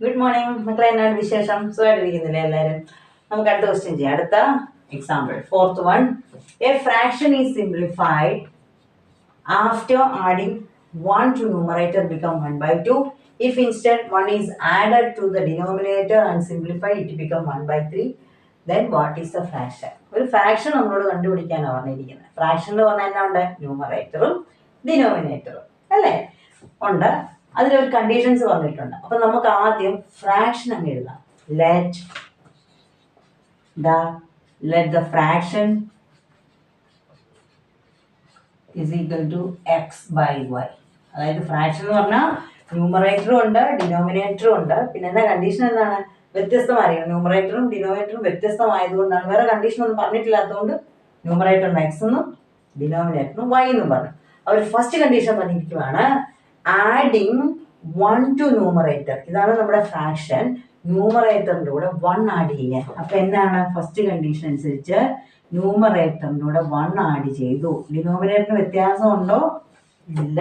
Good morning മക്കളെ, എന്നാണ് വിശേഷം? സുഖമായിട്ടിരിക്കുന്നില്ലേ എല്ലാവരും? നമുക്ക് അടുത്ത ക്വസ്റ്റ്യൻ ചെയ്യാം. അടുത്ത example, fourth one. A fraction is simplified after adding 1 to numerator become 1/2. If instead 1 is added to the denominator and simplified, it become 1/3. Then what is the fraction? ഒരു fraction നമ്മളോട് കണ്ടുപിടിക്കാനാണ് പറഞ്ഞിരിക്കുന്നത്. ഫ്രാക്ഷൻ എന്ന് പറഞ്ഞാൽ എന്നാ ഉണ്ട്? ന്യൂമറേറ്ററും ഡിനോമിനേറ്ററും അല്ലേ ഉണ്ട്. അതിലൊരു കണ്ടീഷൻസ് പറഞ്ഞിട്ടുണ്ട്. അപ്പൊ നമുക്ക് ആദ്യം ഫ്രാക്ഷൻ അങ്ങ് എഴുതാം. let the fraction is equal to x by y. അതായത് ഫ്രാക്ഷൻ എന്ന് പറഞ്ഞാൽ ന്യൂമറേറ്ററും ഉണ്ട് ഡിനോമിനേറ്ററും ഉണ്ട്. പിന്നെ എന്താ കണ്ടീഷൻ എന്താണ്? വ്യത്യസ്തമായിരിക്കും. ന്യൂമറേറ്ററും ഡിനോമിനേറ്ററും വ്യത്യസ്തമായതുകൊണ്ടാണ്. വേറെ കണ്ടീഷൻ ഒന്നും പറഞ്ഞിട്ടില്ലാത്തതുകൊണ്ട് ന്യൂമറേറ്ററിന് എക്സ് എന്നും ഡിനോമിനേറ്ററിനും വൈ എന്നും പറഞ്ഞു. അവർ ഫസ്റ്റ് കണ്ടീഷൻ പറഞ്ഞിരിക്കുവാണ് ആഡിങ് 1 to ന്യൂമറേറ്റർ. ഇതാണ് നമ്മുടെ ഫ്രാക്ഷൻ. ന്യൂമറേറ്ററിൻ്റെ കൂടെ 1 ആഡ് ചെയ്യാൻ. അപ്പൊ എന്താണ് ഫസ്റ്റ് കണ്ടീഷൻ അനുസരിച്ച് ന്യൂമറേറ്ററിൻ്റെ കൂടെ 1 ആഡ് ചെയ്തു. ഡിനോമിനേറ്ററിന് വ്യത്യാസം ഉണ്ടോ? ഇല്ല.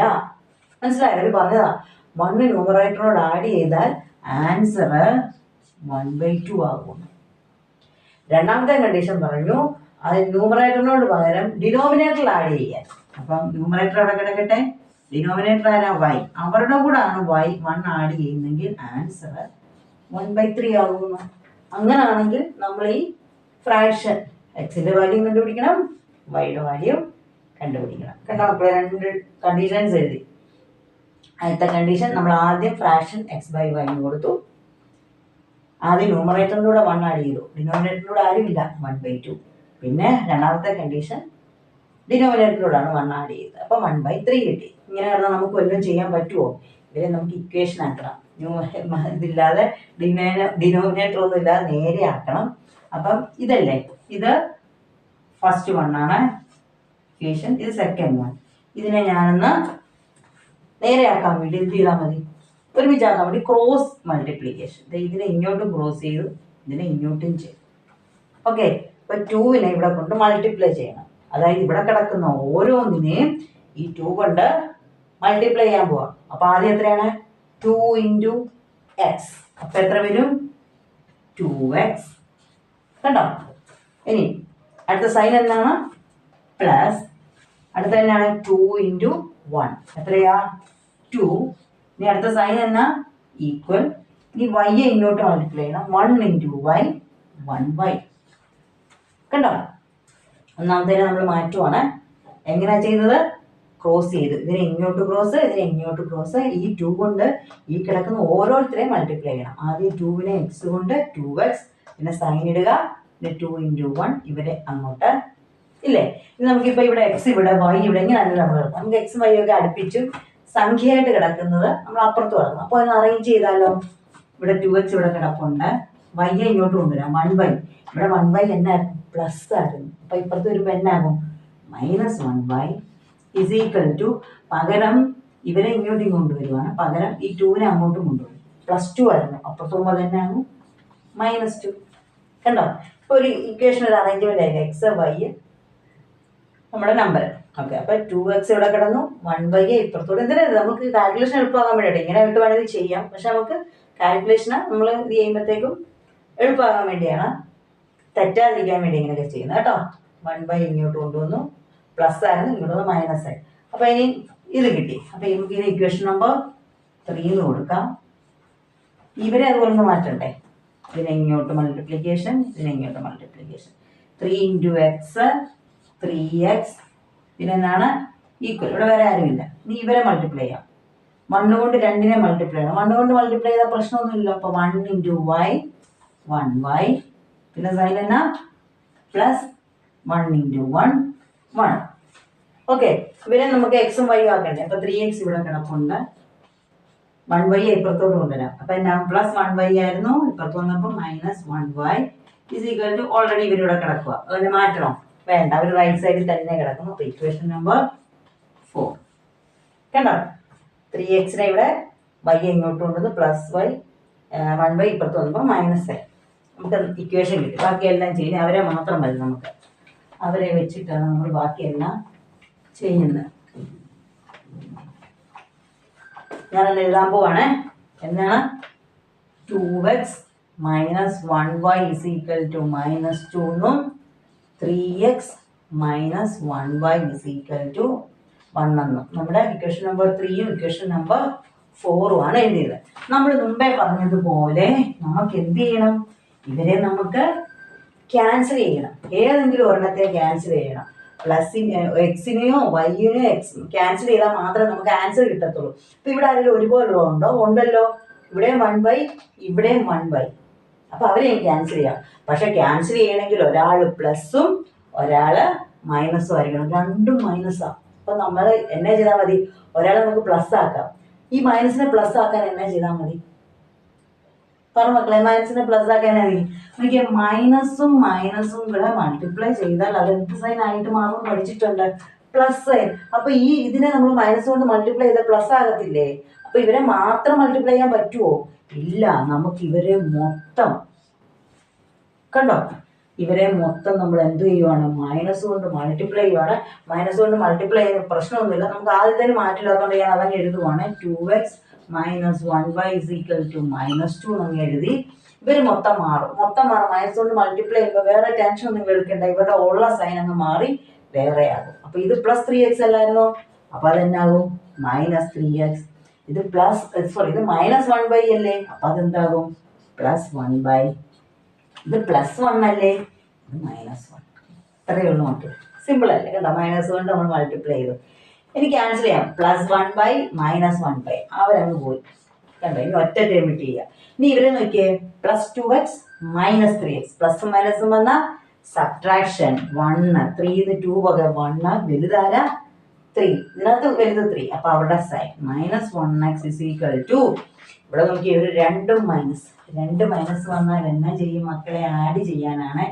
മനസ്സിലായോ? അവർ പറഞ്ഞതാ 1 ന്യൂമറേറ്ററിനോട് ആഡ് ചെയ്താൽ ആൻസർ 1/2 ആകും. രണ്ടാമത്തെ കണ്ടീഷൻ പറഞ്ഞു അത് ന്യൂമറേറ്ററിനോട് പകരം ഡിനോമിനേറ്ററിൽ ആഡ് ചെയ്യാൻ. അപ്പം ന്യൂമറേറ്റർ അവിടെ കിടക്കട്ടെ, ഡിനോമിനേറ്റർ ആരാ? വൈ. അവരുടെ കൂടെ ആണ് വൈ 1 ആഡ് ചെയ്യുന്നെങ്കിൽ ആൻസർ 1/3 ആകുന്നു. അങ്ങനാണെങ്കിൽ നമ്മൾ ഈ ഫ്രാക്ഷൻ എക്സിന്റെ വാല്യൂ കണ്ടുപിടിക്കണം, വൈയുടെ വാല്യൂ കണ്ടുപിടിക്കണം. കണ്ടോ മക്കളെ? രണ്ട് കണ്ടീഷൻസ് എഴുതി. ആദ്യത്തെ കണ്ടീഷൻ നമ്മൾ ആദ്യം ഫ്രാക്ഷൻ എക്സ് ബൈ വൈ കൊടുത്തു. ആദ്യം ന്യൂമറേറ്ററിൻ്റെ കൂടെ 1 ആഡ് ചെയ്തു, ഡിനോമിനേറ്ററിൻ്റെ കൂടെ ആരുമില്ല, 1/2. പിന്നെ രണ്ടാമത്തെ കണ്ടീഷൻ ഡിനോമിനേറ്ററിനോടാണ് 1 ആഡ് ചെയ്തത്, അപ്പം 1/3 കിട്ടി. ഇങ്ങനെ പറഞ്ഞാൽ നമുക്ക് വല്ലതും ചെയ്യാൻ പറ്റുമോ? ഇവരെ നമുക്ക് ഇക്വേഷൻ ആക്കണം. ഇതില്ലാതെ ഡിനോമിനേറ്റർ ഒന്നും ഇല്ലാതെ നേരെ ആക്കണം. അപ്പം ഇതല്ലേ, ഇത് ഫസ്റ്റ് വൺ ആണ് ഇക്വേഷൻ, ഇത് സെക്കൻഡ് വൺ. ഇതിനെ ഞാനൊന്ന് നേരെ ആക്കാൻ വേണ്ടി എന്ത് ചെയ്താൽ മതി? ഒരുമിച്ചാക്കാൻ വേണ്ടി ക്രോസ് മൾട്ടിപ്ലിക്കേഷൻ. ഇതിനെ ഇങ്ങോട്ടും ക്രോസ് ചെയ്തു, ഇതിനെ ഇങ്ങോട്ടും ചെയ്തു. ഓക്കെ, ഇപ്പൊ 2നെ ഇവിടെ കൊണ്ട് മൾട്ടിപ്ലൈ ചെയ്യണം. അതായത് ഇവിടെ കിടക്കുന്ന ഓരോന്നിനെയും ഈ 2 കൊണ്ട് മൾട്ടിപ്ലൈ ചെയ്യാൻ പോവാം. അപ്പൊ ആദ്യം എത്രയാണ്? 2 × x. അപ്പൊ എത്ര വരും? 2x. കണ്ടോ? ഇനി അടുത്ത സൈൻ എന്താണ്? പ്ലസ്. അടുത്ത തന്നെയാണ് 2 × 1. എത്രയാ? 2. ഇനി അടുത്ത സൈൻ എന്നാ? ഈക്വൽ. ഇനി y ഇങ്ങോട്ട് മൾട്ടിപ്ലൈ ചെയ്യണം. 1 × y, 1y. കണ്ടോ? ഒന്നാമത്തേനെ നമ്മൾ മാറ്റുവാണ്. എങ്ങനെയാ ചെയ്തത്? ക്രോസ് ചെയ്ത്, ഇതിനെ ഇങ്ങോട്ട് ക്രോസ്, ഇതിനെ ഇങ്ങോട്ട് ക്രോസ്. ഈ 2 കൊണ്ട് ഈ കിടക്കുന്ന ഓരോരുത്തരെയും മൾട്ടിപ്ലൈ ചെയ്യണം. ആദ്യം 2നെ x കൊണ്ട് 2x, പിന്നെ സൈൻ ഇടുക, പിന്നെ 2 × 1 ഇവരെ അങ്ങോട്ട് ഇല്ലേ. ഇനി നമുക്കിപ്പോൾ ഇവിടെ x ഇവിടെ y ഇവിടെ ഇങ്ങനെയല്ല നമ്മൾ കിടക്കും. നമുക്ക് x y ഒക്കെ അടുപ്പിച്ചും സംഖ്യയായിട്ട് കിടക്കുന്നത് നമ്മൾ അപ്പുറത്ത് കിടക്കും. അപ്പോൾ അതിന് അറേഞ്ച് ചെയ്താലോ? ഇവിടെ 2x ഇവിടെ കിടപ്പുണ്ട്, y ഇങ്ങോട്ട് കൊണ്ടുവരാം, 1y. ഇവിടെ 1y എന്നായിരുന്നു? പ്ലസ് ആയിരുന്നു. അപ്പൊ ഇപ്പുറത്ത് വരുമ്പോൾ എന്നാകും? -1y ഇസ് ഈക്വൽ ടു, പകരം ഇവരെ ഇങ്ങോട്ടും കൊണ്ടുവരുവാണ്, പകരം ഈ 2നെ അങ്ങോട്ടും കൊണ്ടുവരും. +2 ആയിരുന്നു, അപ്പുറത്ത് പോകുമ്പോൾ തന്നെ ആകും -2. കണ്ടോ? ഇപ്പൊ ഒരു ഇക്വേഷൻ ഒരു അറേഞ്ച്മെന്റ് ആയിരുന്നു. എക്സ് വൈ നമ്മുടെ നമ്പർ. ഓക്കെ, അപ്പൊ 2x ഇവിടെ കിടന്നു, 1y ഇപ്പുറത്തോടെ. എന്തിനാ? നമുക്ക് കാൽക്കുലേഷൻ എളുപ്പമാകാൻ വേണ്ടിയിട്ട്. ഇങ്ങനെ ഇട്ട് വേണമെങ്കിൽ ചെയ്യാം, പക്ഷെ നമുക്ക് കാൽക്കുലേഷന് നമ്മൾ ഇത് ചെയ്യുമ്പോഴത്തേക്കും എളുപ്പമാകാൻ വേണ്ടിയാണ്, തെറ്റാതിരിക്കാൻ വേണ്ടി ഇങ്ങനെയൊക്കെ ചെയ്യുന്നത് കേട്ടോ. 1y ഇങ്ങോട്ട് കൊണ്ടുവന്നു, പ്ലസ് ആയിരുന്നു, ഇങ്ങോട്ട് വന്ന് മൈനസ് ആയി. അപ്പൊ ഇനി ഇത് കിട്ടി. അപ്പൊ നമുക്ക് ഇതിന് ഇക്വേഷൻ നമ്പർ 3 എന്ന് കൊടുക്കാം. ഇവരെ അതുപോലെ ഒന്ന് മാറ്റണ്ടേ? ഇതിനെ ഇങ്ങോട്ട് മൾട്ടിപ്ലിക്കേഷൻ, ഇതിനെ ഇങ്ങോട്ട് മൾട്ടിപ്ലിക്കേഷൻ. 3 × x, 3x, പിന്നെ എന്താണ്? ഈക്വൽ. ഇവിടെ വേറെ ആരുമില്ല. ഇനി ഇവരെ മൾട്ടിപ്ലൈ ചെയ്യാം. 1 കൊണ്ട് 2നെ മൾട്ടിപ്ലൈ ചെയ്യണം. 1 കൊണ്ട് മൾട്ടിപ്ലൈ ചെയ്താൽ പ്രശ്നമൊന്നുമില്ല. അപ്പൊ 1 × y, 1y, പിന്നെ സൈൻ എന്നാ? പ്ലസ് 1 × 1, 1. ഓക്കെ, ഇവരെ നമുക്ക് എക്സും വൈയും ആക്കണ്ടേ? അപ്പൊ 3x ഇവിടെ കിടപ്പുണ്ട്, 1y ഇപ്പുറത്തോട്ട് കൊണ്ടുവരാം. അപ്പൊ എന്നാ? +1y ആയിരുന്നു, ഇപ്പുറത്ത് വന്നപ്പോൾ -1y is equal to, already ഇവരിവിടെ കിടക്കുക. അതിനെ മാറ്റണോ? വേണ്ട, അവർ റൈറ്റ് സൈഡിൽ തന്നെ കിടക്കുന്നു. അപ്പൊ ഇക്വേഷൻ നമ്പർ 4. കണ്ടോ? 3xനെ ഇവിടെ y ഇങ്ങോട്ട് കൊണ്ടുവന്ന് +y, 1y ഇപ്പുറത്ത് വന്നപ്പോൾ -y. നമുക്ക് ഇക്വേഷൻ കിട്ടി. ബാക്കിയെല്ലാം ചെയ്യും. അവരെ മാത്രം മതി നമുക്ക്. അവരെ വെച്ചിട്ടാണ് നമ്മൾ ബാക്കിയെല്ലാം ചെയ്യുന്നത്. ഞാനത് എഴുതാൻ പോവാണ്. എന്നാണ്? 2x minus 1y is equal to minus 2 എന്നും 3x minus 1y is equal to 1 എന്നും നമ്മുടെ ഇക്വേഷൻ നമ്പർ 3യും ഇക്വേഷൻ നമ്പർ 4ഉം ആണ് എഴുതിയത്. നമ്മൾ മുമ്പേ പറഞ്ഞതുപോലെ നമുക്ക് എന്ത് ചെയ്യണം? ഇവരെ നമുക്ക് ക്യാൻസൽ ചെയ്യണം. ഏതെങ്കിലും ഒരെണ്ണത്തെ ക്യാൻസൽ ചെയ്യണം. എക്സിനെയോ വൈനെയോ ക്യാൻസൽ ചെയ്താൽ മാത്രമേ നമുക്ക് ആൻസർ കിട്ടത്തുള്ളൂ. ഇപ്പൊ ഇവിടെ ആരെങ്കിലും ഒരുപോലെ ഉണ്ടോ? ഉണ്ടല്ലോ. ഇവിടെയും 1/, ഇവിടെയും 1/. അപ്പൊ അവരെയും ക്യാൻസൽ ചെയ്യാം. പക്ഷെ ക്യാൻസൽ ചെയ്യണമെങ്കിൽ ഒരാൾ പ്ലസും ഒരാൾ മൈനസും ആയിരിക്കണം. രണ്ടും മൈനസാ. അപ്പൊ നമ്മൾ എന്നാ ചെയ്താൽ മതി? ഒരാളെ നമുക്ക് പ്ലസ് ആക്കാം. ഈ മൈനസിനെ പ്ലസ് ആക്കാൻ എന്നാ ചെയ്താൽ മതി? പറഞ്ഞു മക്കളെ, മൈനസിനെ പ്ലസ് ആക്കാനായി എനിക്ക് മൈനസും മൈനസും കൂടെ മൾട്ടിപ്ലൈ ചെയ്താൽ അത് എന്ത് സൈൻ ആയിട്ട് മാറും പഠിച്ചിട്ടുണ്ട്? Plus sine. അപ്പൊ ഇതിനെ നമ്മൾ മൈനസ് കൊണ്ട് മൾട്ടിപ്ലൈ ചെയ്താൽ പ്ലസ് ആകത്തില്ലേ? അപ്പൊ ഇവരെ മാത്രം മൾട്ടിപ്ലൈ ചെയ്യാൻ പറ്റുമോ? ഇല്ല. നമുക്ക് ഇവരെ മൊത്തം കണ്ടോ, ഇവരെ മൊത്തം നമ്മൾ എന്ത് ചെയ്യുവാണ്? മൈനസ് കൊണ്ട് മൾട്ടിപ്ലൈ ചെയ്യുവാണ്. മൈനസ് കൊണ്ട് മൾട്ടിപ്ലൈ ചെയ്യുന്ന പ്രശ്നമൊന്നുമില്ല. നമുക്ക് ആദ്യത്തേന് മാറ്റില്ലാത്തതുകൊണ്ട് ഞാൻ അതങ്ങ് എഴുതുവാണ്. 2x minus 1y is equal to minus 2 എന്ന് എഴുതി. ഇവർ മൊത്തം മാറും. മൈനസ് കൊണ്ട് മൾട്ടിപ്ലൈ ചെയ്യുമ്പോൾ വേറെ ടെൻഷൻ ഒന്നും എടുക്കണ്ട. ഇവരുടെ ഉള്ള സൈൻ അങ്ങ് മാറി വേറെ ആകും. അപ്പൊ ഇത് പ്ലസ് 3x അല്ലായിരുന്നോ? അപ്പൊ അതെന്നാകും? Minus 3x. ഇത് ഇത് മൈനസ് 1/, അല്ലേ? അപ്പൊ അതെന്താകും? പ്ലസ് 1/. ഇത് പ്ലസ് 1 അല്ലേ? ഇത് മൈനസ് 1. ഇത്രയേ ഉള്ളൂ നമുക്ക്. സിമ്പിൾ അല്ലേ? കേട്ടോ, മൈനസ് കൊണ്ട് നമ്മൾ മൾട്ടിപ്ലൈ ചെയ്തു. ഇനി ക്യാൻസൽ ചെയ്യാം. Plus 1/, minus 1/. അവരങ്ങ് പോയി. കണ്ടോ, ഇനി ഒറ്റ ടേം ഇട്ട് ചെയ്യാം. ഇനി ഇവരെ നോക്കിയേ. Plus 2x minus 3x. പ്ലസും മൈനസും വന്ന സബ്ട്രാക്ഷൻ 1. 3 2 വക 1. വലുതാര 3. ഇതിനകത്ത് വലുത് 3. അപ്പൊ അവിടെ sine minus 1x is equal to, ഇവിടെ നോക്കി ഒരു രണ്ട് മൈനസ് വന്നാൽ എന്നാ ചെയ്യും മക്കളെ? ആഡ് ചെയ്യാനാണ്.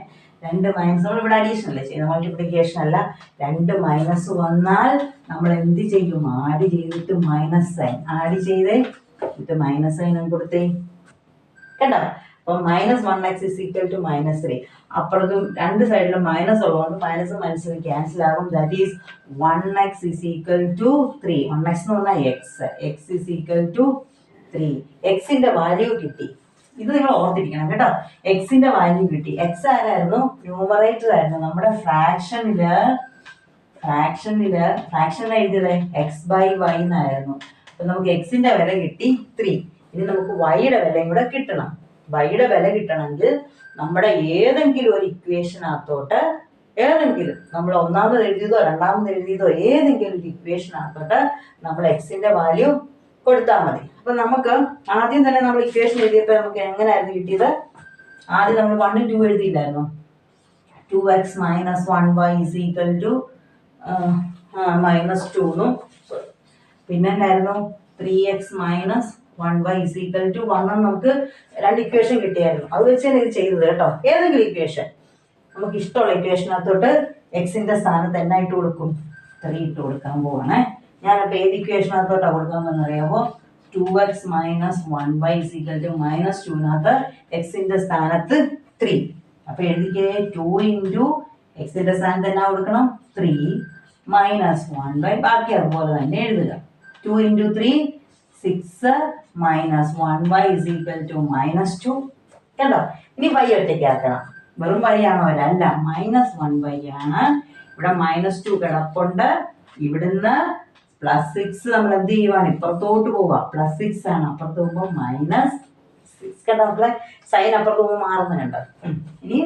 2 മൈനസ് നമ്മൾ ഇവിടെ അഡീഷൻ അല്ലേ ചെയ്യുന്നത്, മൾട്ടിപ്ലിക്കേഷൻ അല്ല. 2 മൈനസ് വന്നാൽ നമ്മൾ എന്ത് ചെയ്യും? ആഡ് ചെയ്തിട്ട് മൈനസ് സൈൻ ആഡ് ചെയ്തേ ഇത് മൈനസ് സൈൻ കൊടുത്തേ. കേട്ടോ, അപ്പൊ minus 1x is equal to minus 3. അപ്പുറത്തും രണ്ട് സൈഡിലും മൈനസ് ഉള്ളതുകൊണ്ട് മൈനസും മൈനസും ക്യാൻസൽ ആകും. That is 1x is equal to 3. 1x എന്ന് പറഞ്ഞാൽ x is equal to 3. എക്സിന്റെ വാല്യൂ കിട്ടി. ഇത് നിങ്ങൾ ഓർത്തിരിക്കണം കേട്ടോ. എക്സിന്റെ വാല്യൂ കിട്ടി. എക്സ് ആരായിരുന്നു? ന്യൂമറേറ്റർ ആയിരുന്നു. നമ്മുടെ ഫ്രാക്ഷനില് എഴുതിയത് x/y എന്നായിരുന്നു. അപ്പൊ നമുക്ക് എക്സിന്റെ വില കിട്ടി 3. ഇനി നമുക്ക് വൈയുടെ വിലയും കൂടെ കിട്ടണം. വൈയുടെ വില കിട്ടണമെങ്കിൽ നമ്മുടെ ഏതെങ്കിലും ഒരു ഇക്വേഷനകത്തോട്ട് നമ്മൾ ഒന്നാമത് എഴുതിയതോ രണ്ടാമത് എഴുതിയതോ ഏതെങ്കിലും ഒരു ഇക്വേഷനകത്തോട്ട് നമ്മൾ എക്സിന്റെ വാല്യൂ കൊടുത്താൽ മതി. അപ്പൊ നമുക്ക് ആദ്യം തന്നെ നമ്മൾ ഇക്വേഷൻ എഴുതിയപ്പോൾ നമുക്ക് എങ്ങനെയായിരുന്നു കിട്ടിയത്? ആദ്യം നമ്മൾ 1 2 എഴുതിയില്ലായിരുന്നു. 2x minus 1y is equal to minus 2 എന്നും പിന്നെ എന്തായിരുന്നു? 3x minus 1y is equal to 1 എന്ന് നമുക്ക് രണ്ട് ഇക്വേഷൻ കിട്ടിയായിരുന്നു. അത് വെച്ചാണ് ഇത് ചെയ്തത് കേട്ടോ. ഏതെങ്കിലും ഇക്വേഷൻ നമുക്ക് ഇഷ്ടമുള്ള ഇക്വേഷനകത്തോട്ട് എക്സിന്റെ സ്ഥാനത്ത് എന്നായിട്ട് കൊടുക്കും? 3 ഇട്ട് കൊടുക്കാൻ പോവാണ്. ഞാനപ്പോൾ ഏത് ഇക്വേഷനകത്തോട്ടാണ് കൊടുക്കാമെന്ന് അറിയാമോ? 2x minus 1y is equal to minus 2നകത്ത് എക്സിന്റെ സ്ഥാനത്ത് 3. അപ്പൊ എഴുതിക്കേ 2 into എക്സിന്റെ സ്ഥാനത്ത് എന്നാ കൊടുക്കണം? 3 minus 1/, ബാക്കി അതുപോലെ തന്നെ എഴുതുക. 2 into 3 6 minus 1y is equal to minus 2. കേട്ടോ, ഇനി y ഒറ്റയ്ക്ക് ആക്കണം. വെറും y ആണോ? അല്ല, മൈനസ് 1y ആണ്. ഇവിടെ മൈനസ് 2 കിടപ്പുണ്ട്. ഇവിടുന്ന് പ്ലസ് 6 നമ്മൾ എന്ത് ചെയ്യുവാണ്? ഇപ്പുറത്തോട്ട് പോവുക. പ്ലസ് 6 ആണ്. അപ്പുറത്ത് പോകുമ്പോൾ മൈനസ് 6. കേട്ടോ മക്കളെ, സൈൻ അപ്പുറത്ത് പോകുമ്പോൾ മാറുന്നുണ്ട്. ഇനി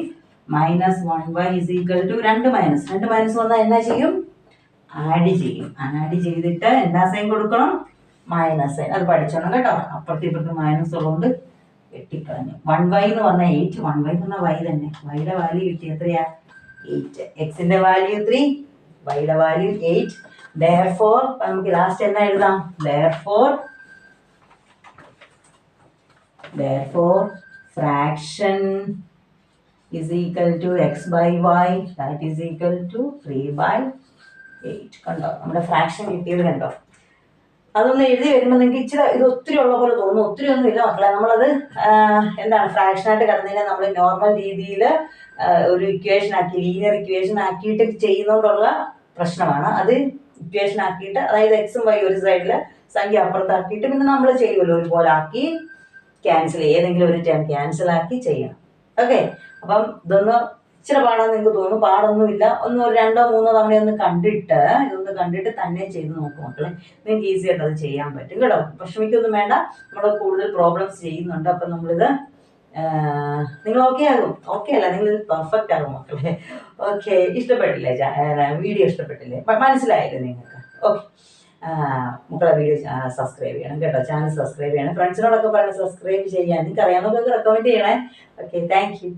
minus 1y is equal to രണ്ട് മൈനസ് വന്നാൽ എന്നാ ചെയ്യും? ആഡ് ചെയ്യും. ആഡ് ചെയ്തിട്ട് എന്താ സൈൻ കൊടുക്കണം? Minus sign. അത് പഠിച്ചോണം കേട്ടോ. അപ്പുറത്ത് ഇപ്പുറത്ത് മൈനസ് ഉള്ളതുകൊണ്ട് വെട്ടിക്കളഞ്ഞു. 1y എന്ന് പറഞ്ഞാൽ 8. 1y എന്ന് പറഞ്ഞാൽ y തന്നെ. വൈയുടെ വാല്യൂ കിട്ടി. എത്രയാ? 8. എക്സിന്റെ വാല്യൂ 3, വൈയുടെ വാല്യൂ 8. Therefore നമുക്ക് ലാസ്റ്റ് എന്നാ എഴുതാം? Therefore fraction is equal to x/y, that is equal to 3/8. കണ്ടോ, നമ്മുടെ ഫ്രാക്ഷൻ കിട്ടിയത് കണ്ടോ? അതൊന്ന് എഴുതി വരുമ്പോൾ നിങ്ങൾക്ക് ഇച്ചിരി ഇത് ഒത്തിരി ഉള്ള പോലെ തോന്നും. ഒത്തിരി ഒന്നും ഇല്ല മക്കളെ. നമ്മളത് എന്താണ് ഫ്രാക്ഷനായിട്ട് കിടന്നതിനെ നമ്മൾ നോർമൽ രീതിയിൽ ഒരു ഇക്വേഷൻ ആക്കി, ലീനിയർ ഇക്വേഷൻ ആക്കിയിട്ട് ചെയ്യുന്നതുകൊണ്ടുള്ള പ്രശ്നമാണ്. അത് ഇക്വേഷൻ ആക്കിയിട്ട്, അതായത് എക്സും വൈ ഒരു സൈഡിൽ സംഖ്യ അപ്പുറത്താക്കിയിട്ട് പിന്നെ നമ്മൾ ചെയ്യുമല്ലോ ഒരുപോലെ ആക്കി ക്യാൻസൽ ഏതെങ്കിലും ഒരു ടേം ക്യാൻസൽ ആക്കി ചെയ്യണം. ഓക്കെ, അപ്പം ഇതൊന്ന് ഇച്ചിരി പാടാന്ന് നിങ്ങൾക്ക് തോന്നുന്നു. പാടൊന്നുമില്ല. ഒന്ന് ഒരു 2 3 തവണ ഇതൊന്ന് കണ്ടിട്ട് തന്നെ ചെയ്ത് നോക്കും മക്കളെ. നിങ്ങൾക്ക് ഈസി ആയിട്ട് അത് ചെയ്യാൻ പറ്റും കേട്ടോ. വിഷമിക്കൊന്നും വേണ്ട. നമ്മൾ കൂടുതൽ പ്രോബ്ലംസ് ചെയ്യുന്നുണ്ട്. അപ്പം നമ്മളിത് നിങ്ങൾ ഓക്കെ ആകും. ഓക്കെ അല്ല, നിങ്ങൾ പെർഫെക്റ്റ് ആകും മക്കളെ. ഓക്കെ, ഇഷ്ടപ്പെട്ടില്ലേ? വീഡിയോ ഇഷ്ടപ്പെട്ടില്ലേ? മനസ്സിലായില്ലേ നിങ്ങൾക്ക്? ഓക്കെ, മക്കളെ വീഡിയോ സബ്സ്ക്രൈബ് ചെയ്യണം കേട്ടോ. ചാനൽ സബ്സ്ക്രൈബ് ചെയ്യണം. ഫ്രണ്ട്സിനോടൊക്കെ പറഞ്ഞ് സബ്സ്ക്രൈബ് ചെയ്യാൻ. നിങ്ങൾക്ക് അറിയാവുന്നതൊക്കെ റെക്കമെൻഡ് ചെയ്യണേ. Okay, thank you.